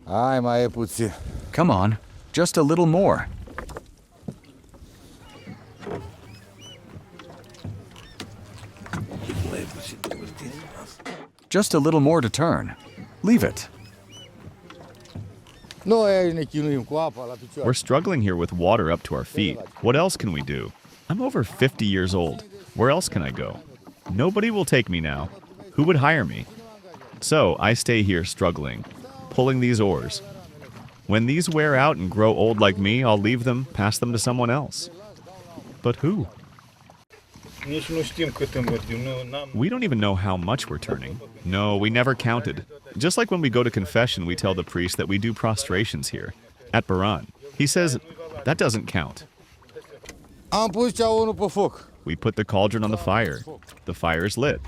Hai, mai e puțin. Come on, just a little more. Just a little more to turn. Leave it. Noi ne chinuim cu apa la picioare. We're struggling here with water up to our feet. What else can we do? I'm over 50 years old. Where else can I go? Nobody will take me now. Who would hire me? So I stay here struggling, pulling these oars. When these wear out and grow old like me, I'll leave them, pass them to someone else. But who? We don't even know how much we're turning. No, we never counted. Just like when we go to confession, we tell the priest that we do prostrations here, at Baran. He says, that doesn't count. Am pus ceaunul pe foc. We put the cauldron on the fire. The fire is lit.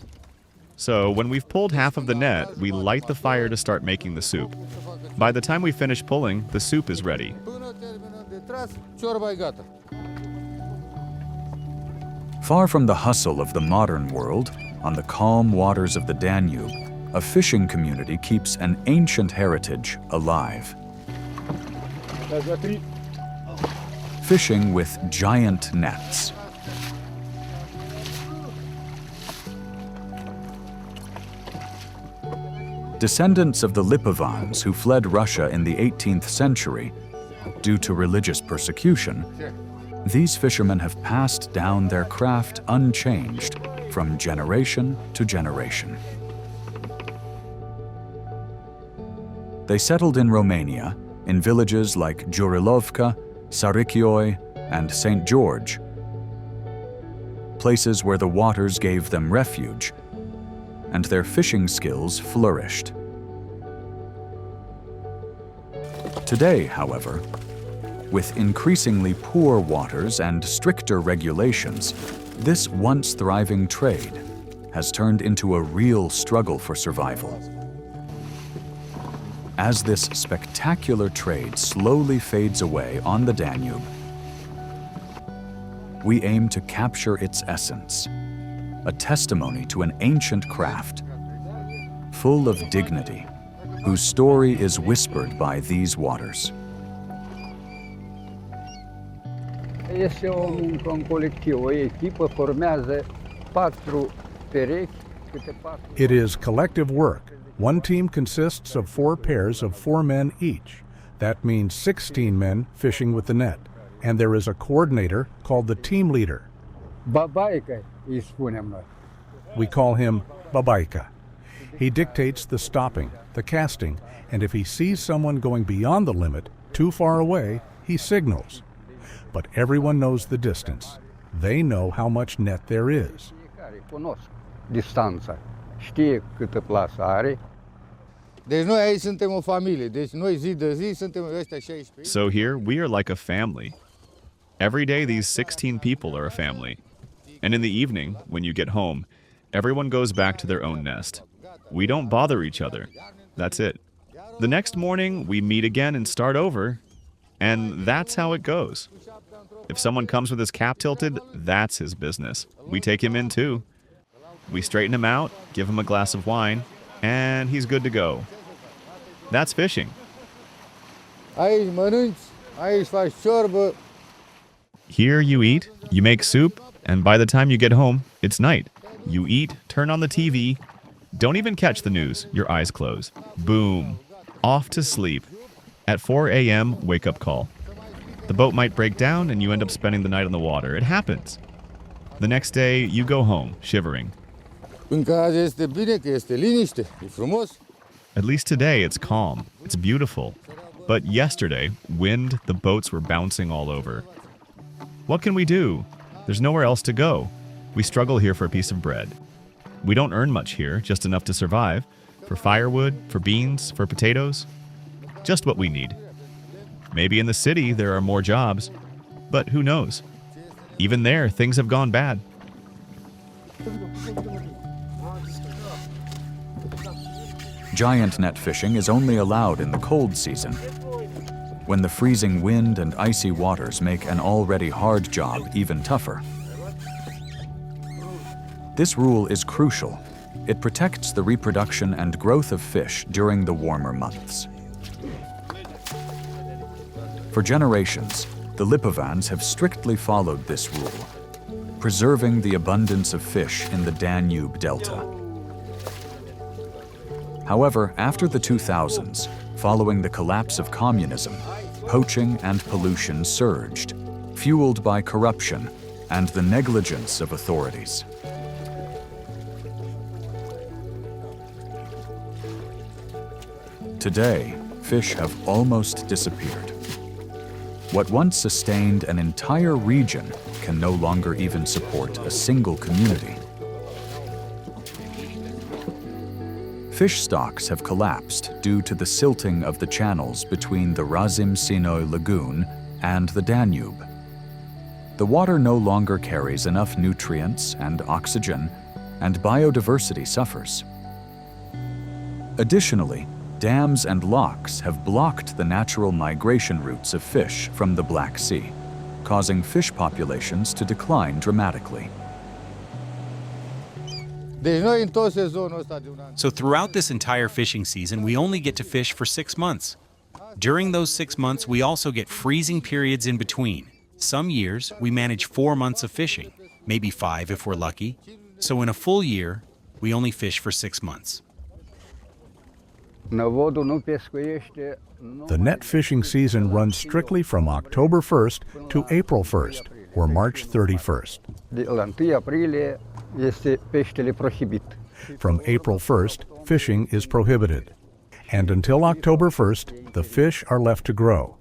So when we've pulled half of the net, we light the fire to start making the soup. By the time we finish pulling, the soup is ready. Până terminăm de tras, ciorba e gata. Far from the hustle of the modern world, on the calm waters of the Danube, a fishing community keeps an ancient heritage alive. Fishing with giant nets. Descendants of the Lipovans who fled Russia in the 18th century, due to religious persecution, these fishermen have passed down their craft unchanged from generation to generation. They settled in Romania, in villages like Jurilovca, Sarichioi, and St. George, places where the waters gave them refuge, and their fishing skills flourished. Today, however, with increasingly poor waters and stricter regulations, this once thriving trade has turned into a real struggle for survival. As this spectacular trade slowly fades away on the Danube, we aim to capture its essence, a testimony to an ancient craft, full of dignity, whose story is whispered by these waters. Este o muncă în colectiv, o echipă formează 4 perechi, câte 4. It is collective work. One team consists of 4 pairs of 4 men each. That means 16 men fishing with the net. And there is a coordinator called the team leader. Babaica îi spunem noi. We call him Babaika. He dictates the stopping, the casting, and if he sees someone going beyond the limit, too far away, he signals. But everyone knows the distance. They know how much net there is. Fiecare cunosc distanța, știe câtă plasă are. Deci noi aici suntem o familie. Deci noi zi de zi suntem ăștia 16. So here, we are like a family. Every day, these 16 people are a family. And in the evening, when you get home, everyone goes back to their own nest. We don't bother each other. That's it. The next morning, we meet again and start over, and that's how it goes. If someone comes with his cap tilted, that's his business. We take him in too. We straighten him out, give him a glass of wine, and he's good to go. That's fishing. Aici mănânci, aici faci ciorbă. Here you eat, you make soup, and by the time you get home, it's night. You eat, turn on the TV, don't even catch the news, your eyes close. Boom. Off to sleep. At 4 a.m., wake-up call. The boat might break down and you end up spending the night on the water. It happens. The next day, you go home, shivering. Încă azi este bine, că este liniște, e frumos. At least today, it's calm. It's beautiful. But yesterday, wind, the boats were bouncing all over. What can we do? There's nowhere else to go. We struggle here for a piece of bread. We don't earn much here, just enough to survive. For firewood, for beans, for potatoes. Just what we need. Maybe in the city there are more jobs, but who knows? Even there, things have gone bad. Giant net fishing is only allowed in the cold season, when the freezing wind and icy waters make an already hard job even tougher. This rule is crucial. It protects the reproduction and growth of fish during the warmer months. For generations, the Lipovans have strictly followed this rule, preserving the abundance of fish in the Danube Delta. However, after the 2000s, following the collapse of communism, poaching and pollution surged, fueled by corruption and the negligence of authorities. Today, fish have almost disappeared. What once sustained an entire region can no longer even support a single community. Fish stocks have collapsed due to the silting of the channels between the Razim-Sinoi lagoon and the Danube. The water no longer carries enough nutrients and oxygen, and biodiversity suffers. Additionally, dams and locks have blocked the natural migration routes of fish from the Black Sea, causing fish populations to decline dramatically. So throughout this entire fishing season, we only get to fish for 6 months. During those 6 months, we also get freezing periods in between. Some years, we manage 4 months of fishing, maybe 5 if we're lucky. So in a full year, we only fish for 6 months. The net fishing season runs strictly from October 1st to April 1st, or March 31st. From April 1st, fishing is prohibited. And until October 1st, the fish are left to grow.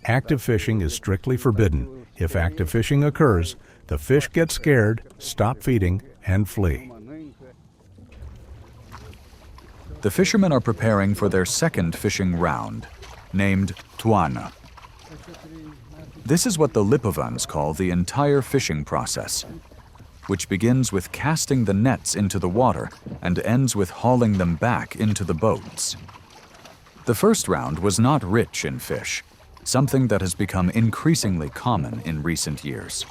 Active fishing is strictly forbidden. If active fishing occurs, the fish get scared, stop feeding, and flee. The fishermen are preparing for their second fishing round, named toană. This is what the Lipovans call the entire fishing process, which begins with casting the nets into the water and ends with hauling them back into the boats. The first round was not rich in fish, something that has become increasingly common in recent years.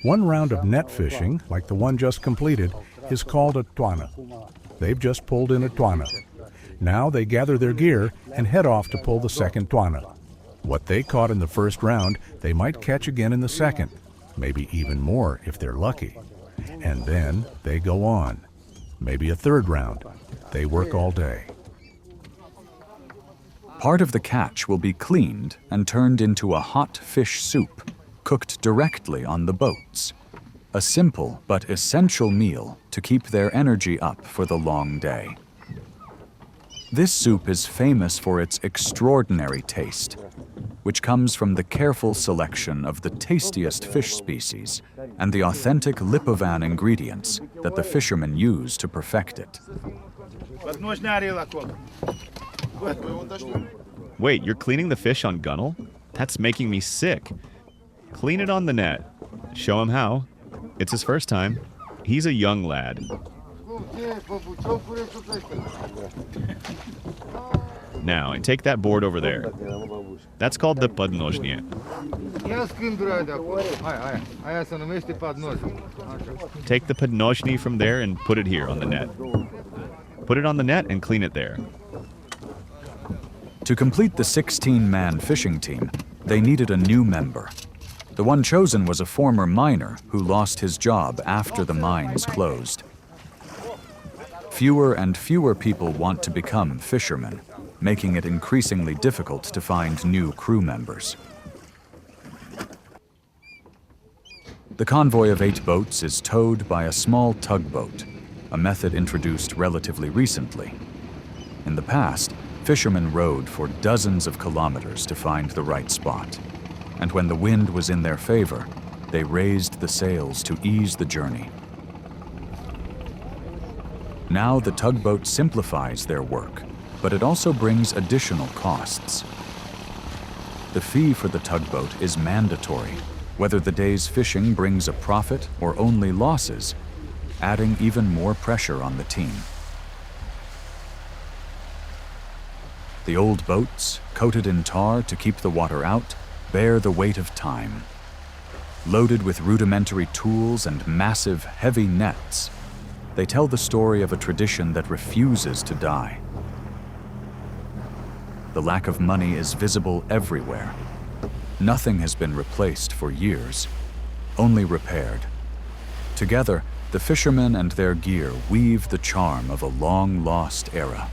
One round of net fishing, like the one just completed, is called a toană. They've just pulled in a toană. Now they gather their gear and head off to pull the second toană. What they caught in the first round, they might catch again in the second, maybe even more if they're lucky. And then they go on. Maybe a third round. They work all day. Part of the catch will be cleaned and turned into a hot fish soup, cooked directly on the boats. A simple but essential meal to keep their energy up for the long day. This soup is famous for its extraordinary taste, which comes from the careful selection of the tastiest fish species and the authentic Lipovan ingredients that the fishermen use to perfect it. Wait, you're cleaning the fish on gunnel? That's making me sick. Clean it on the net. Show him how. It's his first time. He's a young lad. Now, and take that board over there. That's called the podnožnie. Take the podnožnie from there and put it here on the net. Put it on the net and clean it there. To complete the 16-man fishing team, they needed a new member. The one chosen was a former miner who lost his job after the mines closed. Fewer and fewer people want to become fishermen, making it increasingly difficult to find new crew members. The convoy of 8 boats is towed by a small tugboat, a method introduced relatively recently. In the past, fishermen rowed for dozens of kilometers to find the right spot, and when the wind was in their favor, they raised the sails to ease the journey. Now the tugboat simplifies their work, but it also brings additional costs. The fee for the tugboat is mandatory, whether the day's fishing brings a profit or only losses, adding even more pressure on the team. The old boats, coated in tar to keep the water out, bear the weight of time. Loaded with rudimentary tools and massive, heavy nets, they tell the story of a tradition that refuses to die, the lack of money is visible everywhere. Nothing has been replaced for years, only repaired. Together, the fishermen and their gear weave the charm of a long-lost era,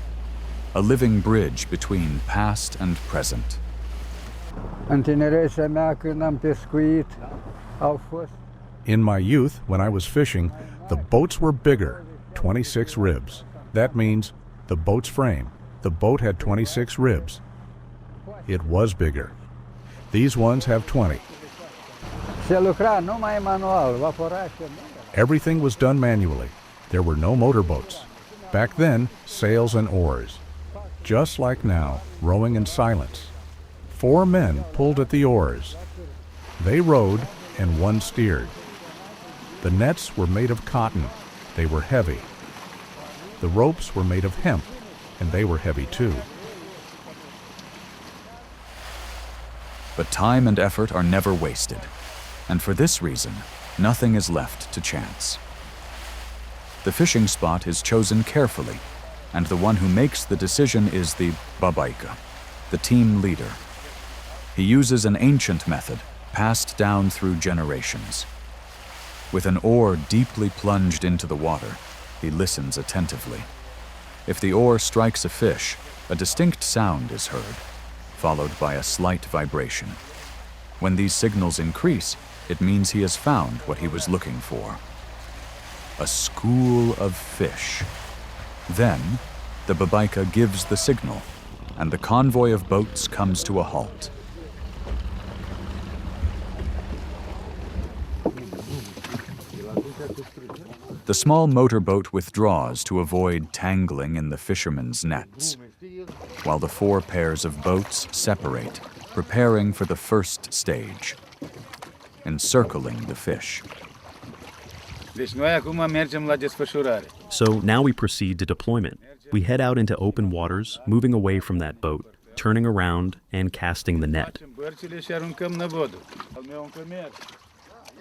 a living bridge between past and present. În tinerețea mea, când am pescuit, au fost In my youth, when I was fishing, the boats were bigger, 26 ribs. That means the boat's frame. The boat had 26 ribs. It was bigger. These ones have 20. se lucra numai manual, vaporașe. Everything was done manually. There were no motorboats. Back then, sails and oars. Just like now, rowing in silence. 4 men pulled at the oars. They rowed and one steered. The nets were made of cotton. They were heavy. The ropes were made of hemp, and they were heavy too. But time and effort are never wasted, and for this reason, nothing is left to chance. The fishing spot is chosen carefully, and the one who makes the decision is the babaika, the team leader. He uses an ancient method passed down through generations. With an oar deeply plunged into the water, he listens attentively. If the oar strikes a fish, a distinct sound is heard, followed by a slight vibration. When these signals increase, it means he has found what he was looking for. A school of fish. Then, the babaika gives the signal, and the convoy of boats comes to a halt. The small motorboat withdraws to avoid tangling in the fishermen's nets, while the 4 pairs of boats separate, preparing for the first stage, encircling the fish. So now we proceed to deployment. We head out into open waters, moving away from that boat, turning around and casting the net.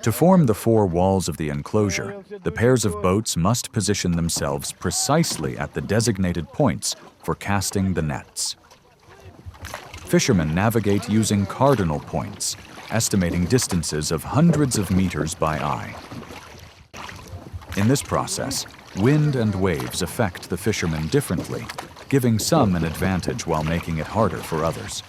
To form the 4 walls of the enclosure, the pairs of boats must position themselves precisely at the designated points for casting the nets. Fishermen navigate using cardinal points, estimating distances of hundreds of meters by eye. In this process, wind and waves affect the fishermen differently, giving some an advantage while making it harder for others.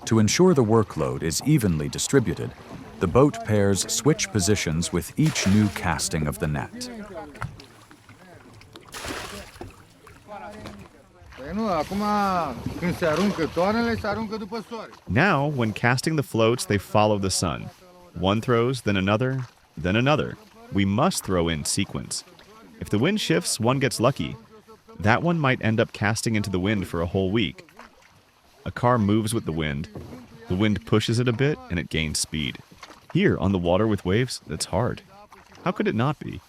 To ensure the workload is evenly distributed, the boat pairs switch positions with each new casting of the net. Now, when casting the floats, they follow the sun. One throws, then another, then another. We must throw in sequence. If the wind shifts, one gets lucky. That one might end up casting into the wind for a whole week. A car moves with the wind pushes it a bit, and it gains speed. Here, on the water with waves, that's hard. How could it not be?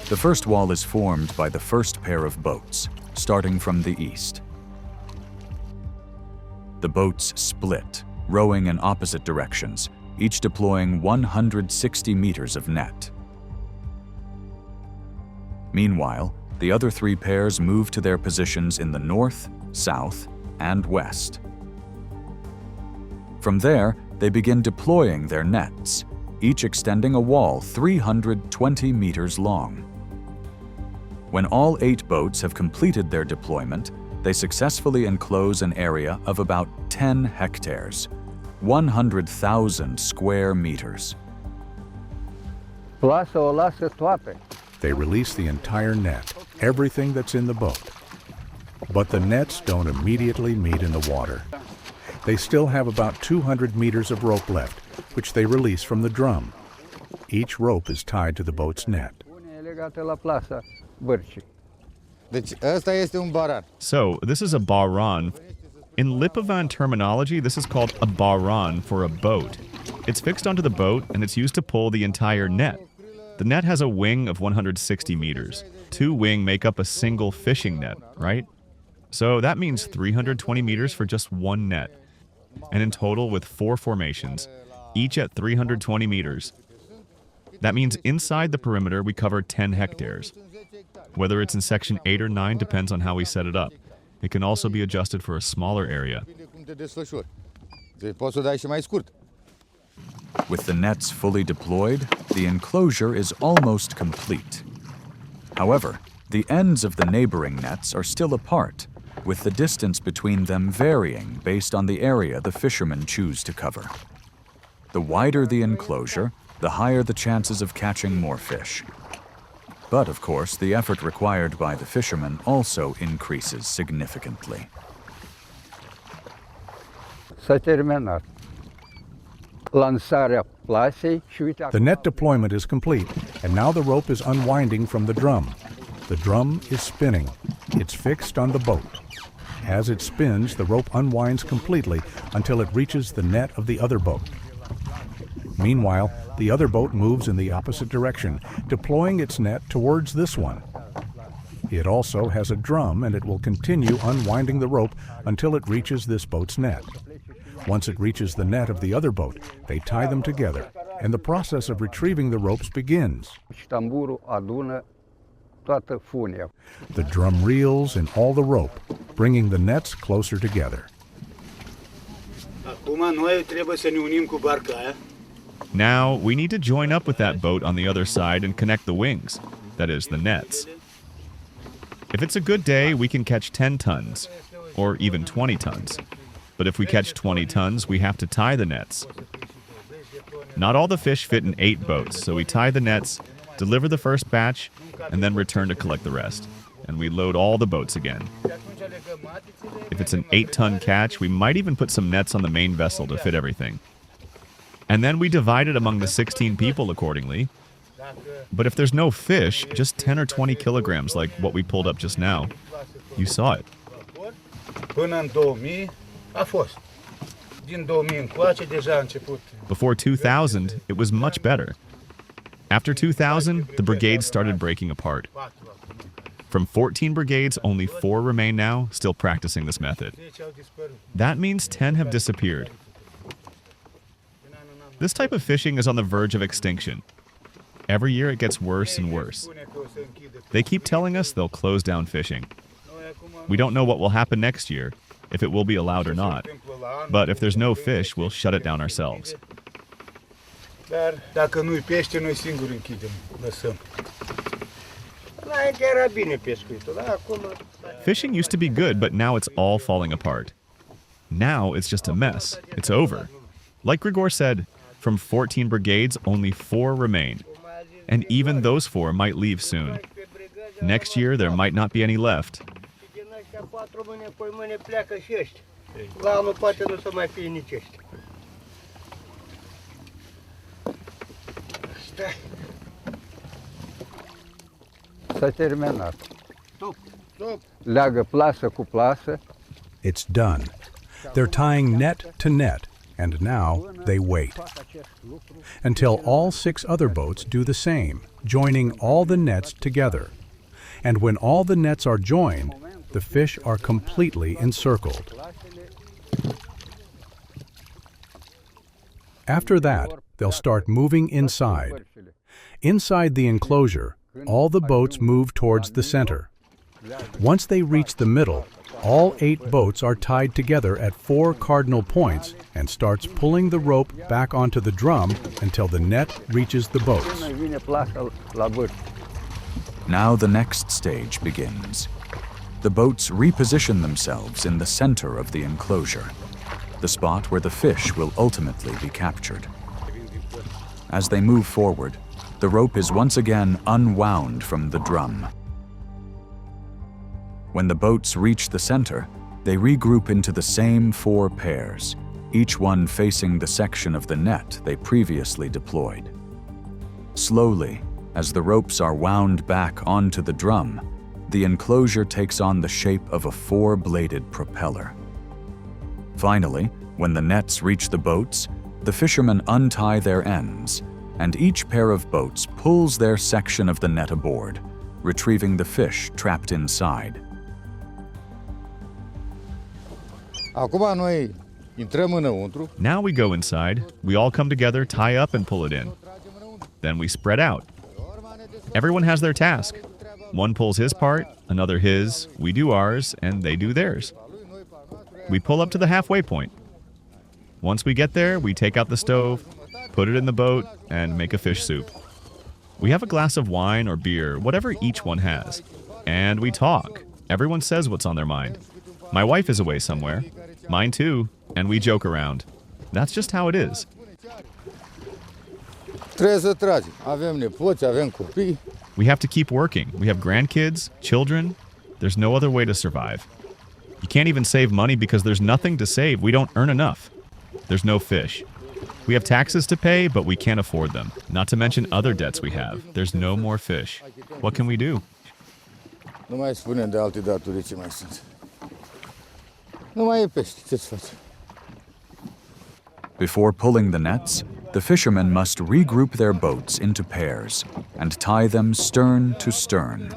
The first wall is formed by the first pair of boats, starting from the east. The boats split, rowing in opposite directions, each deploying 160 meters of net. Meanwhile, the other 3 pairs move to their positions in the north, south, and west. From there, they begin deploying their nets, each extending a wall 320 meters long. When all 8 boats have completed their deployment, they successfully enclose an area of about 10 hectares, 100,000 square meters. They release the entire net, everything that's in the boat. But the nets don't immediately meet in the water. They still have about 200 meters of rope left, which they release from the drum. Each rope is tied to the boat's net. So, this is a baran. In Lipovan terminology, this is called a baran for a boat. It's fixed onto the boat, and it's used to pull the entire net. The net has a wing of 160 meters. 2 wing make up a single fishing net, right? So that means 320 meters for just one net. and in total with 4 formations, each at 320 meters. That means inside the perimeter we cover 10 hectares. Whether it's in section 8 or 9 depends on how we set it up. It can also be adjusted for a smaller area. With the nets fully deployed, the enclosure is almost complete. However, the ends of the neighboring nets are still apart, with the distance between them varying based on the area the fishermen choose to cover. The wider the enclosure, the higher the chances of catching more fish. But of course, the effort required by the fishermen also increases significantly. S-a terminat. Lansarea plasei și uite The net deployment is complete, and now the rope is unwinding from the drum. The drum is spinning. It's fixed on the boat. As it spins, the rope unwinds completely until it reaches the net of the other boat. Meanwhile, the other boat moves in the opposite direction, deploying its net towards this one. It also has a drum, and it will continue unwinding the rope until it reaches this boat's net. Once it reaches the net of the other boat, they tie them together, and the process of retrieving the ropes begins. Tamburul adună toată funia. The drum reels in all the rope, bringing the nets closer together. Acum noi trebuie să ne unim cu barca aia. Now, we need to join up with that boat on the other side and connect the wings, that is, the nets. If it's a good day, we can catch 10 tons, or even 20 tons. But if we catch 20 tons, we have to tie the nets. Not all the fish fit in 8 boats, so we tie the nets, deliver the first batch, and then return to collect the rest. And we load all the boats again. If it's an 8-ton catch, we might even put some nets on the main vessel to fit everything. And then we divide it among the 16 people accordingly. But if there's no fish, just 10 or 20 kilograms like what we pulled up just now, you saw it. Până în 2000 a fost. Din 2000 încoace deja a început. Before 2000, it was much better. After 2000, the brigades started breaking apart. From 14 brigades, only 4 remain now, still practicing this method. That means 10 have disappeared. This type of fishing is on the verge of extinction. Every year it gets worse and worse. They keep telling us they'll close down fishing. We don't know what will happen next year, if it will be allowed or not. But if there's no fish, we'll shut it down ourselves. Dar dacă nu-i pește, noi singuri închidem, lăsăm. Înainte era bine pescuitul, dar acum... Fishing used to be good, but now it's all falling apart. Now it's just a mess. It's over. Like Grigor said, from 14 brigades, only 4 remain. And even those 4 might leave soon. Next year, there might not be any left. La anul poate nu o să mai fie nici ăștia. Stai. S-a terminat. Stop. Leagă plasă cu plasă. It's done. They're tying net to net, and now they wait. Until all 6 other boats do the same, joining all the nets together. And when all the nets are joined, the fish are completely encircled. After that, they'll start moving inside. Inside the enclosure, all the boats move towards the center. Once they reach the middle, all 8 boats are tied together at 4 cardinal points and starts pulling the rope back onto the drum until the net reaches the boats. Now the next stage begins. The boats reposition themselves in the center of the enclosure, the spot where the fish will ultimately be captured. As they move forward, the rope is once again unwound from the drum. When the boats reach the center, they regroup into the same 4 pairs, each one facing the section of the net they previously deployed. Slowly, as the ropes are wound back onto the drum, the enclosure takes on the shape of a 4-bladed propeller. Finally, when the nets reach the boats, the fishermen untie their ends, and each pair of boats pulls their section of the net aboard, retrieving the fish trapped inside. Acum noi Intrăm înăuntru. Now we go inside. We all come together, tie up, and pull it in. Then we spread out. Everyone has their task. One pulls his part, another his, we do ours, and they do theirs. We pull up to the halfway point. Once we get there, we take out the stove, put it in the boat, and make a fish soup. We have a glass of wine or beer, whatever each one has. And we talk. Everyone says what's on their mind. My wife is away somewhere. Mine too. And we joke around. That's just how it is. Trebuie să tragem. Avem nepoți, avem copii. We have to keep working. We have grandkids, children. There's no other way to survive. You can't even save money because there's nothing to save. We don't earn enough. There's no fish. We have taxes to pay, but we can't afford them. Not to mention other debts we have. There's no more fish. What can we do? Nu mai spunem de alte datorii ce mai sunt. Nu mai e pește, ce-ți faci? Before pulling the nets, the fishermen must regroup their boats into pairs and tie them stern to stern.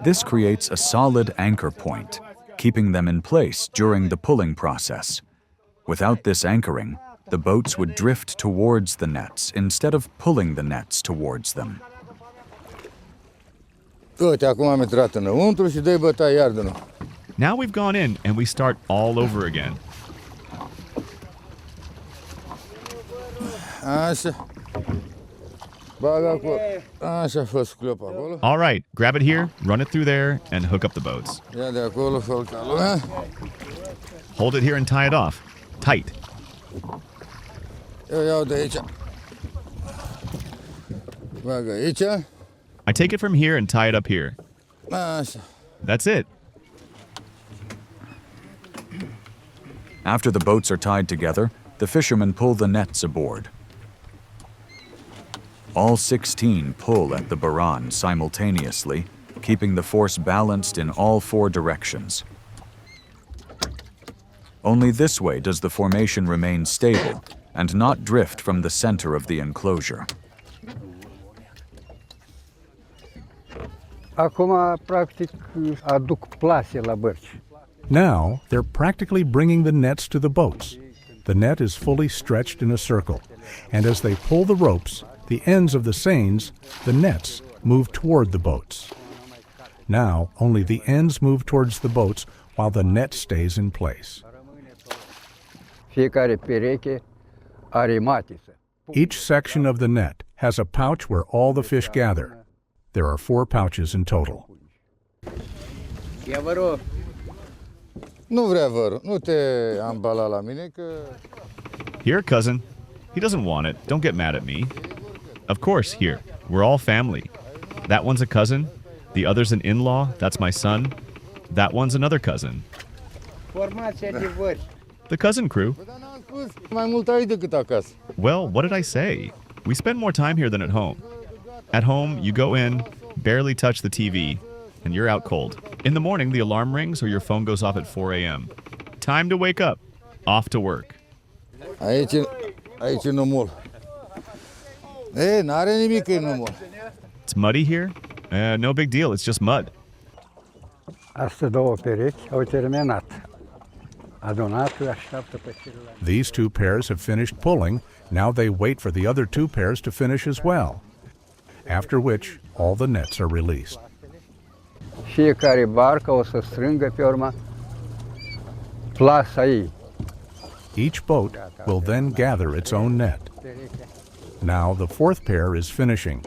This creates a solid anchor point, keeping them in place during the pulling process. Without this anchoring, the boats would drift towards the nets instead of pulling the nets towards them. Uite, acum am intrat înăuntru și dă-i bătaie iar de nou. Now we've gone in and we start all over again. Așa. Bagă acolo. Așa a fost clopul acolo. All right, grab it here, run it through there, and hook up the boats. Ia de acolo, fă-l ca lumea. Hold it here and tie it off. Tight. Eu iau de aici. Bagă aici. I take it from here and tie it up here. Așa. That's it. After the boats are tied together, the fishermen pull the nets aboard. All 16 pull at the baran simultaneously, keeping the force balanced in all 4 directions. Only this way does the formation remain stable and not drift from the center of the enclosure. Acum, practic, aduc plase la bărci. Now, they're practically bringing the nets to the boats. The net is fully stretched in a circle, and as they pull the ropes, the ends of the seines, the nets, move toward the boats. Now, only the ends move towards the boats while the net stays in place. Fiecare pereche are matiță. Each section of the net has a pouch where all the fish gather. There are 4 pouches in total. Ia vă rog. Nu vrea vărul, nu te ambala la mine că... Here, cousin. He doesn't want it. Don't get mad at me. Of course, here. We're all family. That one's a cousin. The other's an in-law. That's my son. That one's another cousin. Formația de vări. The cousin crew. Dar n-am spus mai mult aici decât acasă. Well, what did I say? We spend more time here than at home. At home, you go in, barely touch the TV, and you're out cold. In the morning, the alarm rings or your phone goes off at 4 a.m. Time to wake up. Off to work. Aici nu mul. E, n-are nimic că e nu mul. It's muddy here? No big deal. It's just mud. Astea 2 perechi au terminat. Adunatul așteaptă pe celălalt. These 2 pairs have finished pulling. Now they wait for the other 2 pairs to finish as well, after which all the nets are released. Fiecare barcă o să strângă pe urmă plasa ei. Each boat will then gather its own net. Now the 4th pair is finishing.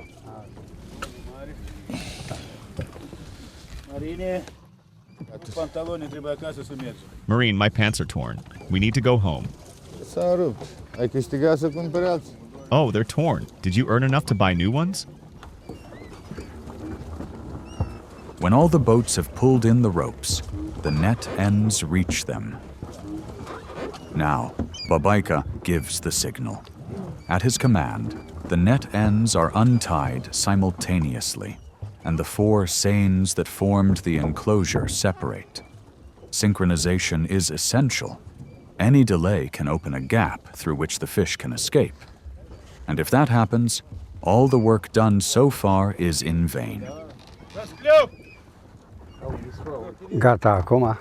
Marine, my pants are torn. We need to go home. S-a rupt. Ai câștigat să cumpere alții. Oh, they're torn. Did you earn enough to buy new ones? When all the boats have pulled in the ropes, the net ends reach them. Now, Babaika gives the signal. At his command, the net ends are untied simultaneously, and the 4 seines that formed the enclosure separate. Synchronization is essential. Any delay can open a gap through which the fish can escape. And if that happens, all the work done so far is in vain. Gata acum. A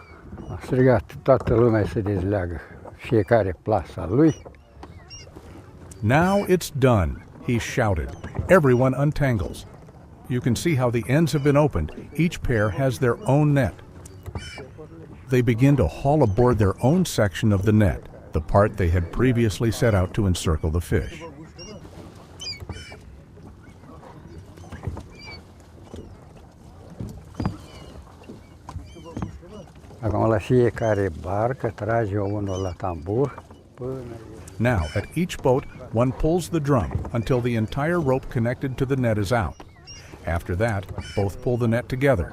strigat toată lumea să dezleagă. fiecare plasa lui. Now it's done, he shouted. Everyone untangles. You can see how the ends have been opened. Each pair has their own net. They begin to haul aboard their own section of the net, the part they had previously set out to encircle the fish. Acum la fiecare barcă trage unul la tambur până... Now, at each boat, one pulls the drum until the entire rope connected to the net is out. After that, both pull the net together.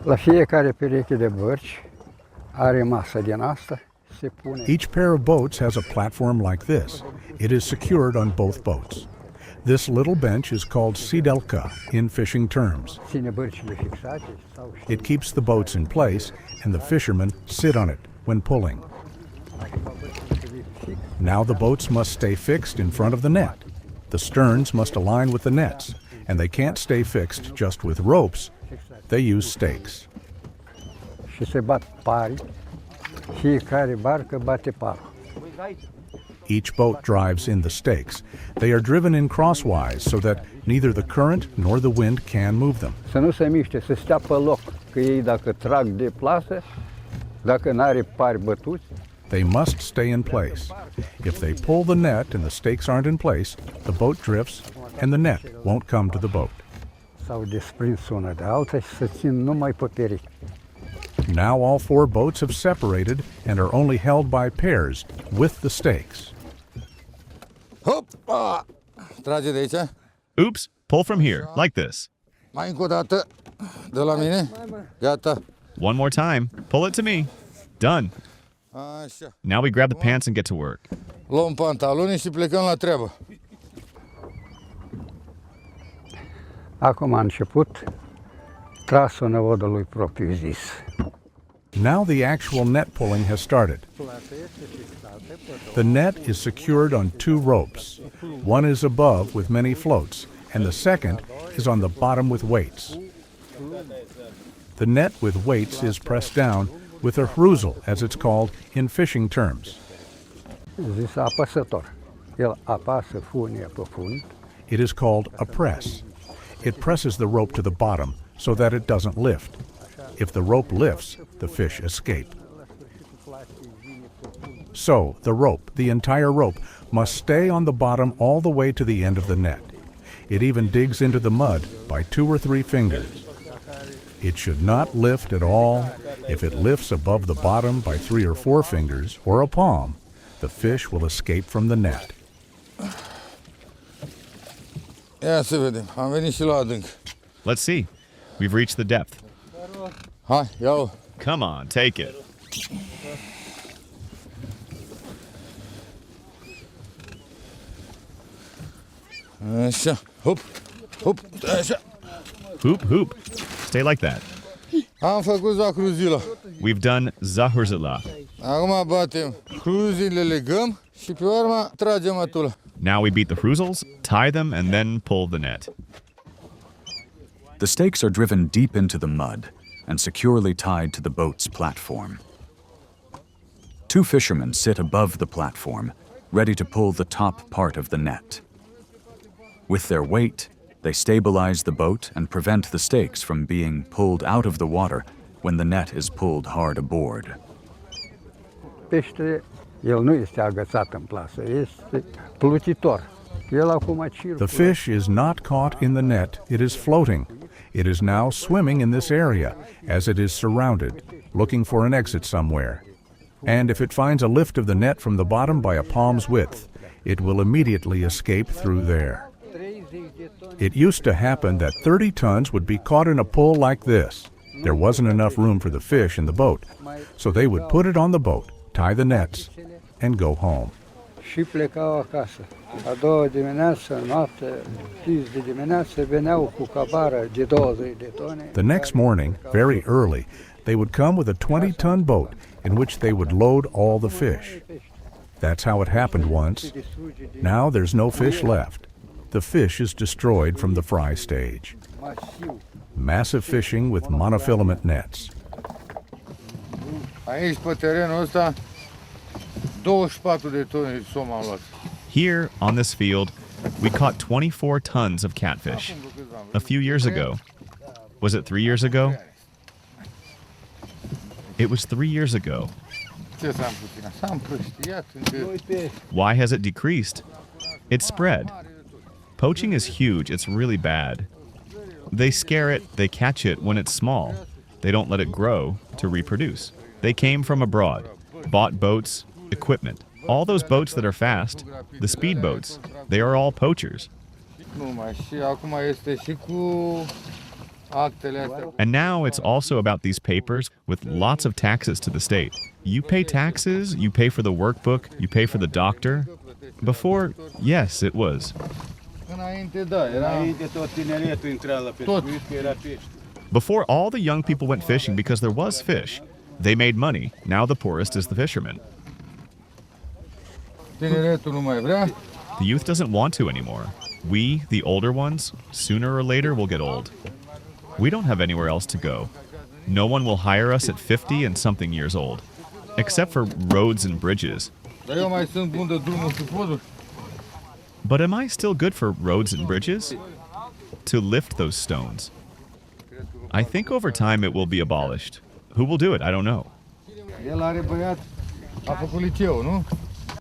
La fiecare pereche de bărci are masă din asta. Each pair of boats has a platform like this. It is secured on both boats. This little bench is called Jurilovca in fishing terms. It keeps the boats in place, and the fishermen sit on it when pulling. Now the boats must stay fixed in front of the net. The sterns must align with the nets, and they can't stay fixed just with ropes. They use stakes. Și se bat pari. Fiecare barcă bate parul. Each boat drives in the stakes. They are driven in crosswise so that neither the current nor the wind can move them. Să nu se miște, să stea pe loc, că ei dacă trag de plasă, dacă n-are pari bătuți. They must stay in place. If they pull the net and the stakes aren't in place, the boat drifts and the net won't come to the boat. S-au desprins una de alta și se țin numai pe perechi. Now all four boats have separated and are only held by pairs with the stakes. Hoppa! Trage de aici. Oops, pull from here, like this. Mai încă o dată. De la mine. Gata. One more time. Pull it to me. Done. Așa. Now we grab the pants and get to work. Luăm pantaloni și plecăm la treabă. Acum a început trasul năvodului propriu zis. Now the actual net pulling has started. The net is secured on two ropes. One is above with many floats, and the second is on the bottom with weights. The net with weights is pressed down with a hruzel, as it's called in fishing terms. Zis apăsător. El apasă funia pe fund. It is called a press. It presses the rope to the bottom so that it doesn't lift. If the rope lifts, the fish escape. So, the rope, the entire rope, must stay on the bottom all the way to the end of the net. It even digs into the mud by 2 or 3 fingers. It should not lift at all. If it lifts above the bottom by 3 or 4 fingers, or a palm, the fish will escape from the net. Ia să vedem. Am venit și la adânc. Let's see. We've reached the depth. Hai, ia-o. Come on, take it. Așa. Hop. Hop. Așa. Hoop, hoop. Stay like that. Am făcut zacruzila. We've done zahurzila. Acum batem cruzile, legăm și pe urmă tragem atula. Now we beat the hruzels, tie them, and then pull the net. The stakes are driven deep into the mud and securely tied to the boat's platform. 2 fishermen sit above the platform, ready to pull the top part of the net. With their weight, they stabilize the boat and prevent the stakes from being pulled out of the water when the net is pulled hard aboard. Peștele, el nu este agățat în plasă, este plutitor. El acum circulă. The fish is not caught in the net, it is floating. It is now swimming in this area, as it is surrounded, looking for an exit somewhere. And if it finds a lift of the net from the bottom by a palm's width, it will immediately escape through there. It used to happen that 30 tons would be caught in a pull like this. There wasn't enough room for the fish in the boat, so they would put it on the boat, tie the nets, and go home. Și plecau acasă. A doua dimineață, noapte, 5 de dimineață, veneau cu cabară de 20 de tone. The next morning, very early, they would come with a 20-ton boat in which they would load all the fish. That's how it happened once. Now there's no fish left. The fish is destroyed from the fry stage. Massive fishing with monofilament nets. Aici, pe terenul ăsta, 24 de tone de som am luat. Here, on this field, we caught 24 tons of catfish. A few years ago. Was it 3 years ago? It was 3 years ago. Why has it decreased? It's spread. Poaching is huge. It's really bad. They scare it, they catch it when it's small. They don't let it grow to reproduce. They came from abroad, bought boats, equipment. All those boats that are fast, the speed boats, they are all poachers. And now it's also about these papers with lots of taxes to the state. You pay taxes, you pay for the workbook, you pay for the doctor. Before, yes, it was. Before, all the young people went fishing because there was fish. They made money. Now the poorest is the fisherman. The youth doesn't want to anymore. We, the older ones, sooner or later will get old. We don't have anywhere else to go. No one will hire us at 50 and something years old, except for roads and bridges. But am I still good for roads and bridges? To lift those stones. I think over time it will be abolished. Who will do it? I don't know.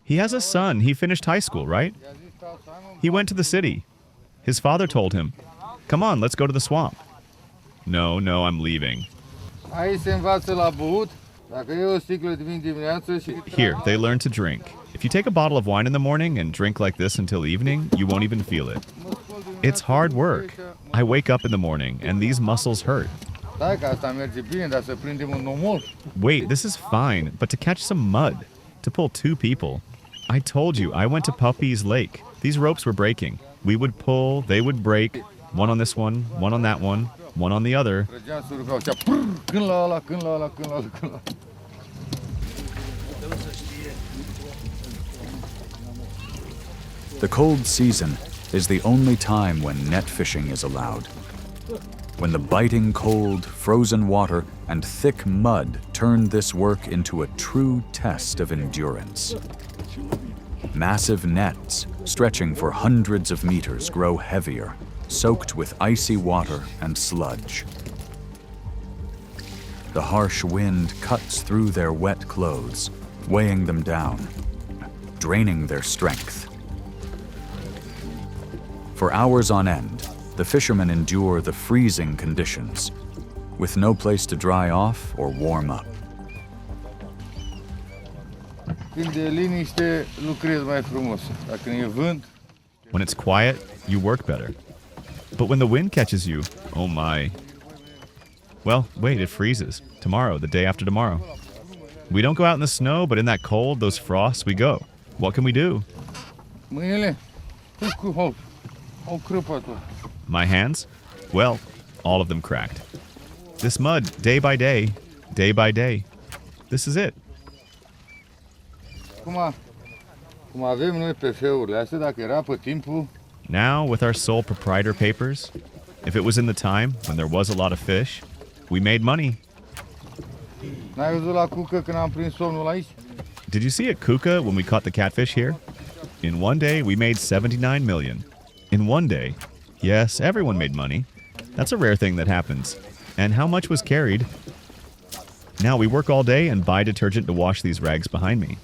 He has a son. He finished high school, right? He went to the city. His father told him, "Come on, let's go to the swamp." No, I'm leaving. Here, they learn to drink. If you take a bottle of wine in the morning and drink like this until evening, you won't even feel it. It's hard work. I wake up in the morning and these muscles hurt. Wait, this is fine, but to catch some mud, to pull 2 people. I told you, I went to Puppies Lake. These ropes were breaking. We would pull, they would break, one on this one on that one on the other. The cold season is the only time when net fishing is allowed. When the biting cold, frozen water, and thick mud turn this work into a true test of endurance. Massive nets, stretching for hundreds of meters, grow heavier, soaked with icy water and sludge. The harsh wind cuts through their wet clothes, weighing them down, draining their strength. For hours on end, the fishermen endure the freezing conditions, with no place to dry off or warm up. When it's quiet, you work better. But when the wind catches you, oh my. Well, wait, it freezes. Tomorrow, the day after tomorrow. We don't go out in the snow, but in that cold, those frosts, we go. What can we do? My hands? Well, all of them cracked. This mud, day by day, this is it. Now, with our sole proprietor papers, if it was in the time when there was a lot of fish, we made money. Did you see at Kuka when we caught the catfish here? In one day, we made 79 million. In one day. Yes, everyone made money. That's a rare thing that happens. And how much was carried? Now we work all day and buy detergent to wash these rags behind me.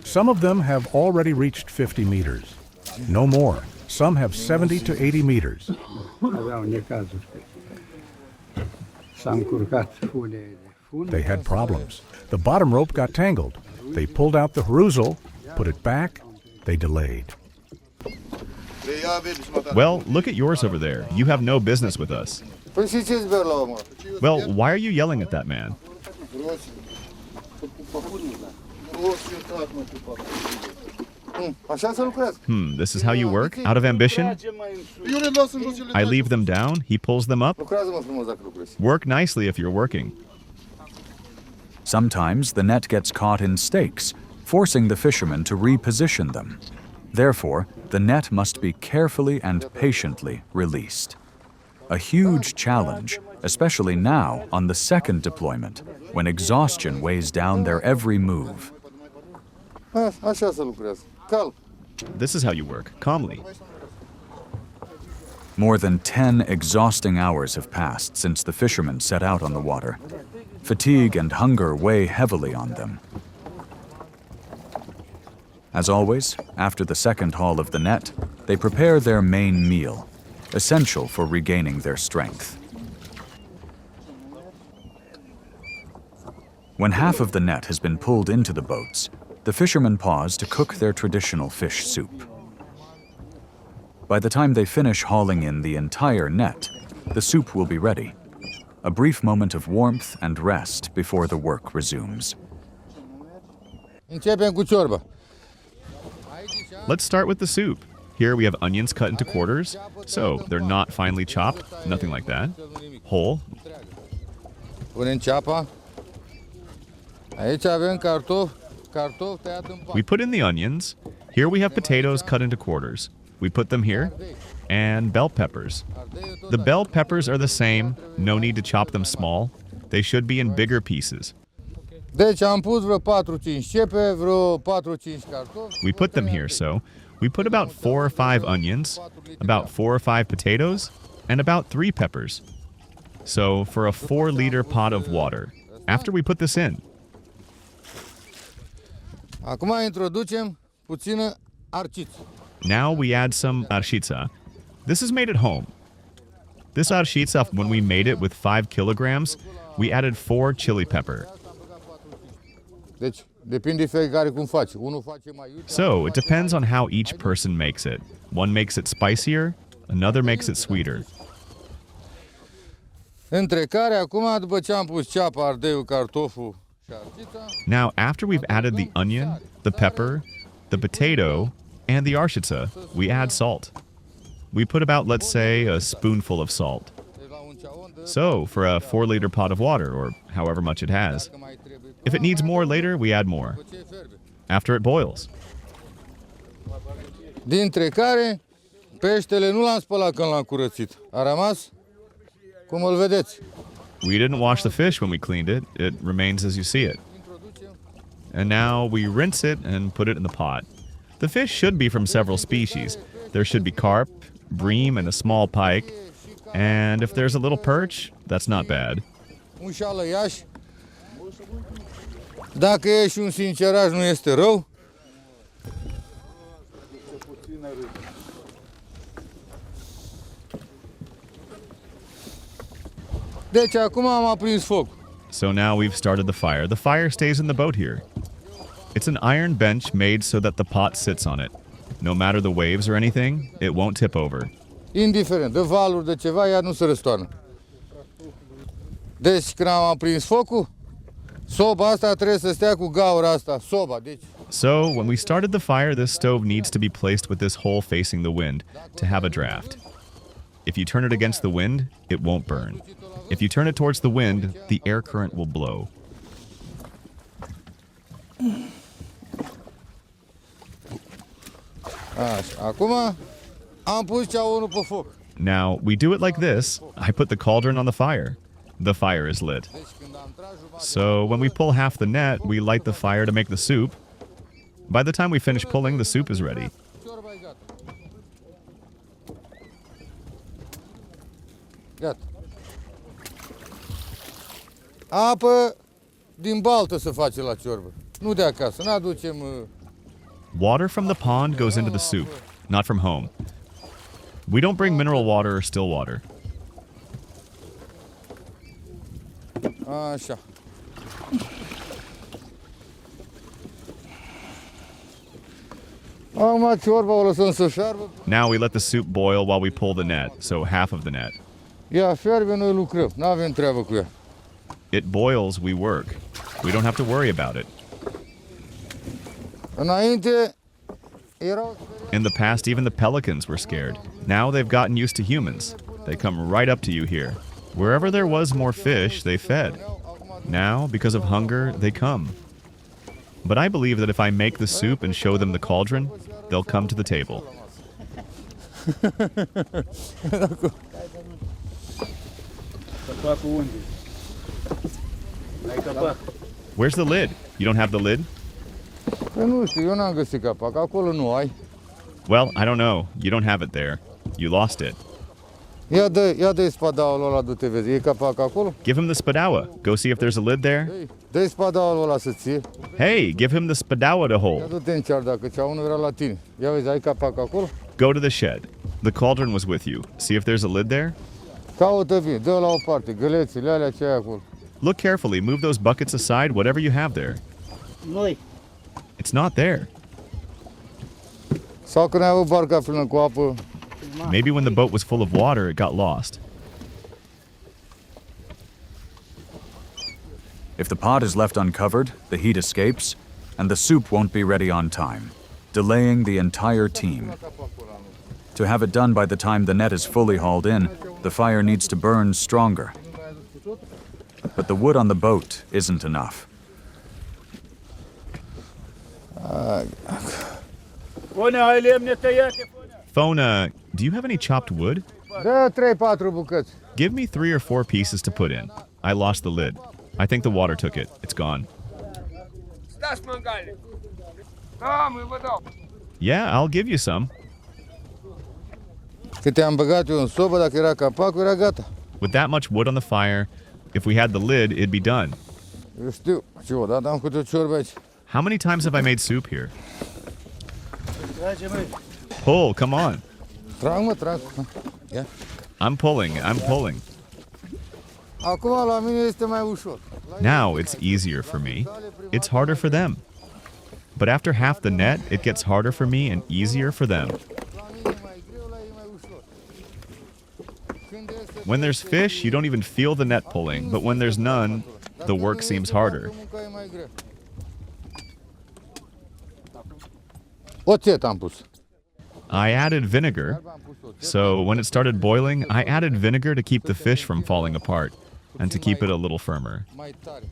Some of them have already reached 50 meters. No more. Some have 70 to 80 meters. They had problems. The bottom rope got tangled. They pulled out the hruzel, put it back. They delayed. Well, look at yours over there. You have no business with us. Well, why are you yelling at that man? This is how you work? Out of ambition? I leave them down, he pulls them up. Work nicely if you're working. Sometimes the net gets caught in stakes, forcing the fishermen to reposition them. Therefore, the net must be carefully and patiently released. A huge challenge, especially now on the second deployment, when exhaustion weighs down their every move. This is how you work, calmly. More than 10 exhausting hours have passed since the fishermen set out on the water. Fatigue and hunger weigh heavily on them. As always, after the second haul of the net, they prepare their main meal, essential for regaining their strength. When half of the net has been pulled into the boats, the fishermen pause to cook their traditional fish soup. By the time they finish hauling in the entire net, the soup will be ready. A brief moment of warmth and rest before the work resumes. Let's start with the soup. Here we have onions cut into quarters, so they're not finely chopped, nothing like that. Whole. We put in the onions. Here we have potatoes cut into quarters. We put them here. And bell peppers. The bell peppers are the same, no need to chop them small. They should be in bigger pieces. We put them here, so we put about 4 or 5 onions, about 4 or 5 potatoes, and about 3 peppers. So for a 4-liter pot of water, after we put this in. Now we add some arshitsa. This is made at home. This arshitsa, when we made it with 5 kilograms, we added 4 chili pepper. So it depends on how each person makes it. One makes it spicier, another makes it sweeter. Now, after we've added the onion, the pepper, the potato, and the arshitsa, we add salt. We put about, let's say, a spoonful of salt. So, for a 4-liter pot of water, or however much it has. If it needs more later, we add more. After it boils. Dintre care, peștele nu l-am spălat când l-am curățit. A rămas cum îl vedeți. We didn't wash the fish when we cleaned it. It remains as you see it. And now we rinse it and put it in the pot. The fish should be from several species. There should be carp, bream, and a small pike. And if there's a little perch, that's not bad. Dacă e și un sinceraj, nu este rău. Deci acum am aprins foc. So now we've started the fire. The fire stays in the boat here. It's an iron bench made so that the pot sits on it. No matter the waves or anything, it won't tip over. Indiferent, de valuri, de ceva, ea nu se răstoarnă. Deci când am aprins focul, soba asta trebuie să stea cu gaura asta, soba, deci. So, when we started the fire, this stove needs to be placed with this hole facing the wind to have a draft. If you turn it against the wind, it won't burn. If you turn it towards the wind, the air current will blow. Așa, acum am pus ceaunul pe foc. Now, we do it like this. I put the cauldron on the fire. The fire is lit. So, when we pull half the net, we light the fire to make the soup. By the time we finish pulling, the soup is ready. Gata. Apă din baltă se face la ciorbă. Nu de acasă, n-aducem... Water from the pond goes into the soup, not from home. We don't bring mineral water or still water. Așa. Acum ciorba o lăsăm să fiarbă. Now we let the soup boil while we pull the net, so half of the net. Ea fiarbe, noi lucrăm, n-avem treabă cu ea. It boils, we work. We don't have to worry about it. Înainte erau In the past, even the pelicans were scared. Now they've gotten used to humans. They come right up to you here. Wherever there was more fish, they fed. Now, because of hunger, they come. But I believe that if I make the soup and show them the cauldron, they'll come to the table. Capacul unde? N-ai capac? Where's the lid? You don't have the lid? Păi nu știu, eu n-am găsit capac, acolo nu ai. Well, I don't know. You don't have it there. You lost it. Ia dă-i spadaul ăla, du-te vezi, e capac acolo? Give him the spadawa. Go see if there's a lid there. Dă-i spadaul ăla să ție. Hey, give him the spadawa to Ia hold. du-te în cear dacă ceaunul era la tine. Ia vezi, ai capac acolo? Go to the shed. The cauldron was with you. See if there's a lid there. Caută bine, dă la o parte, gălețile alea ce ai acolo. Look carefully. Move those buckets aside, whatever you have there. Noi. It's not there. Sau când ai avut barca plină cu apă, Maybe when the boat was full of water, it got lost. If the pot is left uncovered, the heat escapes, and the soup won't be ready on time, delaying the entire team. To have it done by the time the net is fully hauled in, the fire needs to burn stronger. But the wood on the boat isn't enough. Fone, ai lemne tăiate, Fone? Fona, do you have any chopped wood? dă 3-4 bucăți. Give me 3 or 4 pieces to put in. I lost the lid. I think the water took it. It's gone. Stați mâncare. Da, mă vă dau. Yeah, I'll give you some. Că te-am băgat eu în sobă, dacă era capacul, era gata. With that much wood on the fire, if we had the lid, it'd be done. Eu știu, ce odată am câte o ciorbă aici. How many times have I made soup here? Trage, măi. Pull, come on. Trag. Ia. I'm pulling. Acum la mine este mai ușor. Now it's easier for me. It's harder for them. But after half the net, it gets harder for me and easier for them. La mine e mai greu, la ei e mai ușor. Când este When there's fish, you don't even feel the net pulling, but when there's none, the work seems harder. munca e mai grea. Oțet am pus. I added vinegar, so when it started boiling, I added vinegar to keep the fish from falling apart and to keep it a little firmer. Mai tare.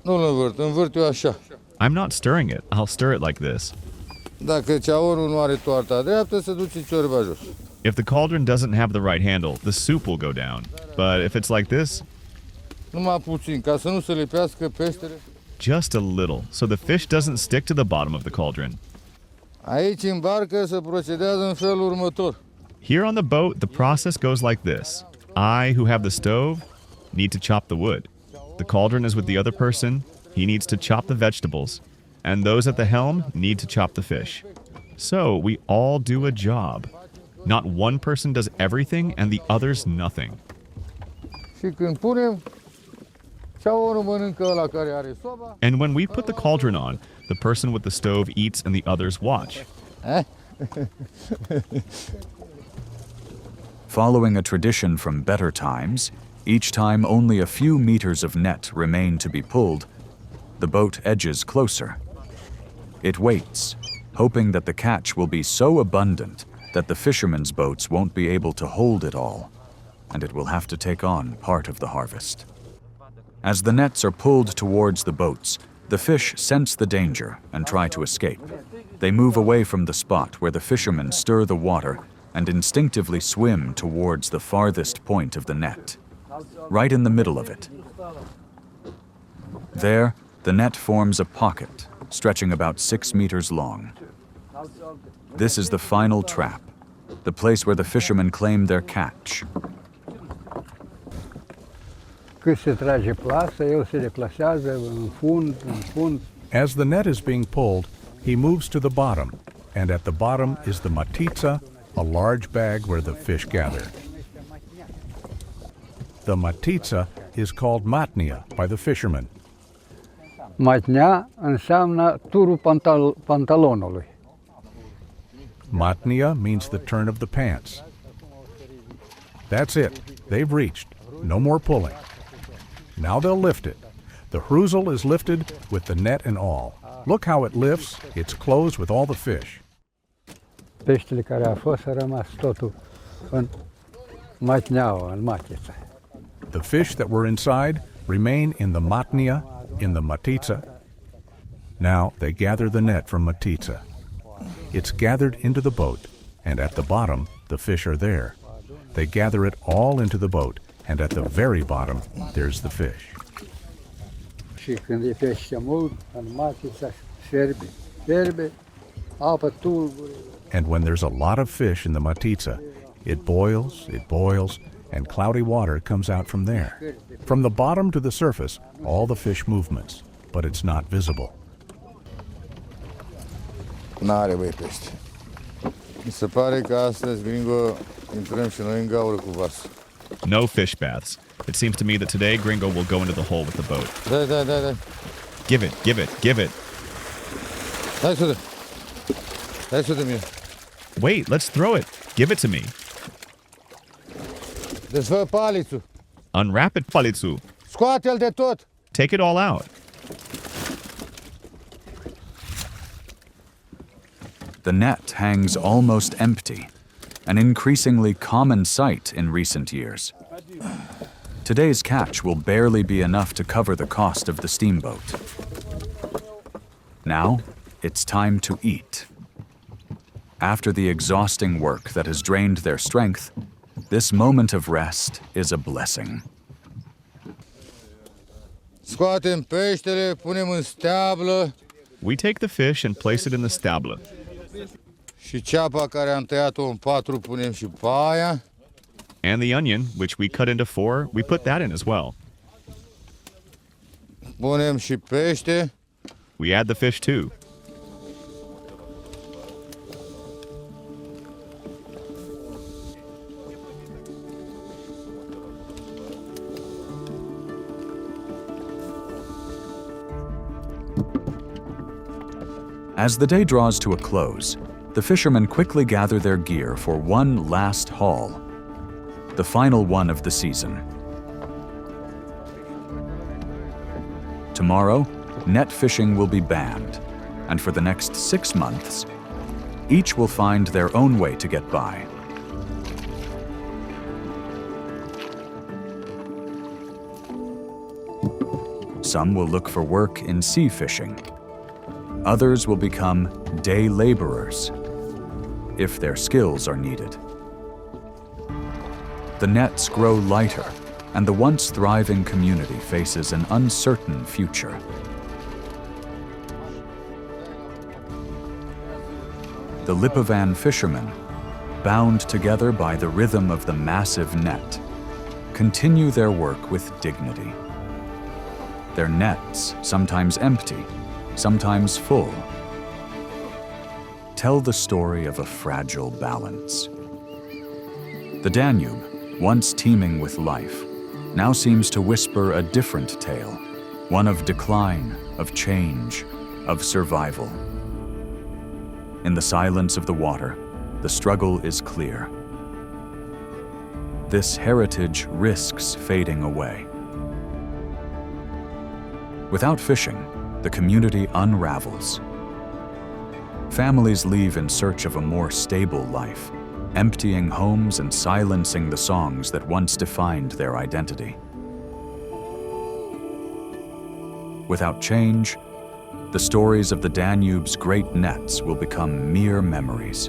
Nu-l învârt eu așa. I'm not stirring it. I'll stir it like this. Dacă ceaunul nu are toarta dreaptă, se duce ciorba jos. If the cauldron doesn't have the right handle, the soup will go down. But if it's like this, Numai puțin, ca să nu se lipească peștele. just a little, so the fish doesn't stick to the bottom of the cauldron. Aici în barcă se procedează în felul următor. Here on the boat, the process goes like this. I, who have the stove, need to chop the wood. The cauldron is with the other person. He needs to chop the vegetables. And those at the helm need to chop the fish. So we all do a job. Not one person does everything and the others nothing. Și când punem, ceaunul mănâncă ăla care are soba. And when we put the cauldron on, the person with the stove eats and the others watch. Following a tradition from better times, each time only a few meters of net remain to be pulled, the boat edges closer. It waits, hoping that the catch will be so abundant that the fishermen's boats won't be able to hold it all, and it will have to take on part of the harvest. As the nets are pulled towards the boats, the fish sense the danger and try to escape. They move away from the spot where the fishermen stir the water and instinctively swim towards the farthest point of the net, right in the middle of it. There, the net forms a pocket, stretching about 6 meters long. This is the final trap, the place where the fishermen claim their catch. Cât se trage plasă, el se deplasează în fund. As the net is being pulled, he moves to the bottom, and at the bottom is the matitsa, a large bag where the fish gather. The matitsa is called matnia by the fishermen. Matnea înseamnă turul pantalonului. Matnia means the turn of the pants. That's it. They've reached. No more pulling. Now they'll lift it. The hruzel is lifted with the net and all. Look how it lifts. It's closed with all the fish. Peștele care a fost a rămas totul în matneaua, în matiță. The fish that were inside remain in the matnia, in the matitsa. Now they gather the net from matitsa. It's gathered into the boat, and at the bottom, the fish are there. They gather it all into the boat, and at the very bottom, there's the fish. Și când e pește mult, în matiță, fierbe, apă tulbure. And when there's a lot of fish in the matitsa, it boils, and cloudy water comes out from there. From the bottom to the surface, all the fish movements, but it's not visible. N-are, băi, pește. Mi se pare că astăzi, gringo, intrăm și noi în gaură cu vasul. No fish baths. It seems to me that today Gringo will go into the hole with the boat. Da. Give it. Hai să dă mie. Wait, let's throw it. Give it to me. Desfă palițul. Unwrap it, palitsu. Scoate-l de tot. Take it all out. The net hangs almost empty, an increasingly common sight in recent years. Today's catch will barely be enough to cover the cost of the steamboat. Now, it's time to eat. After the exhausting work that has drained their strength, this moment of rest is a blessing. Scoatem peștele, punem în steablă. We take the fish and place it in the stabla. Și ceapa care am tăiat-o în 4 punem și pe aia. And the onion, which we cut into 4, we put that in as well. Punem și pește. We add the fish too. As the day draws to a close, the fishermen quickly gather their gear for one last haul, the final one of the season. Tomorrow, net fishing will be banned, and for the next 6 months, each will find their own way to get by. Some will look for work in sea fishing. Others will become day laborers, if their skills are needed. The nets grow lighter, and the once thriving community faces an uncertain future. The Lipovan fishermen, bound together by the rhythm of the massive net, continue their work with dignity. Their nets, sometimes empty, sometimes full, tell the story of a fragile balance. The Danube, once teeming with life, now seems to whisper a different tale, one of decline, of change, of survival. In the silence of the water, the struggle is clear. This heritage risks fading away. Without fishing, the community unravels. Families leave in search of a more stable life, emptying homes and silencing the songs that once defined their identity. Without change, the stories of the Danube's great nets will become mere memories.